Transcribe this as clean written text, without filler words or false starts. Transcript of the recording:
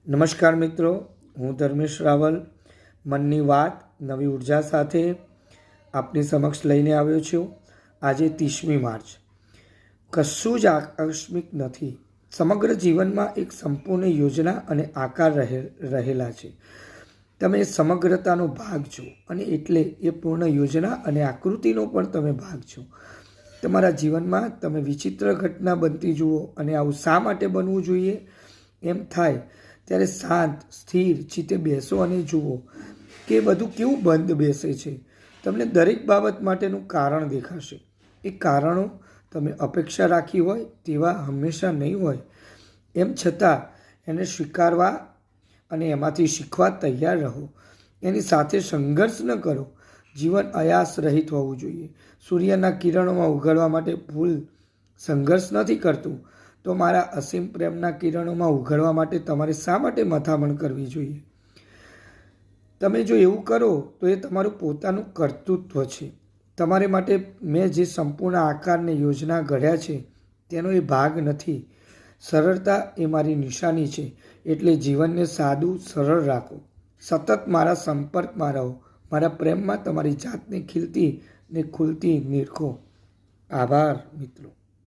નમસ્કાર મિત્રો, હું ધર્મેશ રાવલ મનની વાત નવી ઉર્જા સાથે આપની સમક્ષ લઈને આવ્યો છું। આજે 30મી માર્ચ। કશું જ આકસ્મિક નથી। સમગ્ર જીવનમાં એક સંપૂર્ણ યોજના અને આકાર રહેલા છે। તમે સમગ્રતાનો ભાગ છો અને એટલે એ પૂર્ણ યોજના અને આકૃતિનો પણ તમે ભાગ છો। તમારા જીવનમાં તમે વિચિત્ર ઘટના બનતી જુઓ અને આવું શા માટે બનવું જોઈએ એમ થાય ત્યારે શાંત સ્થિર ચિત્તે બેસો અને જુઓ કે બધું કેવું બંધ બેસે છે। તમને દરેક બાબત માટેનું કારણ દેખાશે। એ કારણો તમે અપેક્ષા રાખી હોય તેવા હંમેશા નહીં હોય, એમ છતાં એને સ્વીકારવા અને એમાંથી શીખવા તૈયાર રહો। એની સાથે સંઘર્ષ ન કરો। જીવન આયાસ રહિત હોવું જોઈએ। સૂર્યના કિરણોમાં ઉઘાડવા માટે ફૂલ સંઘર્ષ નથી કરતું, તો મારા અસીમ પ્રેમના કિરણોમાં ઉઘાડવા માટે તમારે શા માટે મથામણ કરવી જોઈએ? તમે જો એવું કરો તો એ તમારું પોતાનું કર્તૃત્વ છે। તમારે માટે મેં જે સંપૂર્ણ આકારને યોજના ઘડ્યા છે તેનો એ ભાગ નથી। સરળતા એ મારી નિશાની છે, એટલે જીવનને સાદું સરળ રાખો। સતત મારા સંપર્કમાં રહો। મારા પ્રેમમાં તમારી જાતને ખીલતી ને ખુલતી નિરખો। આભાર મિત્રો।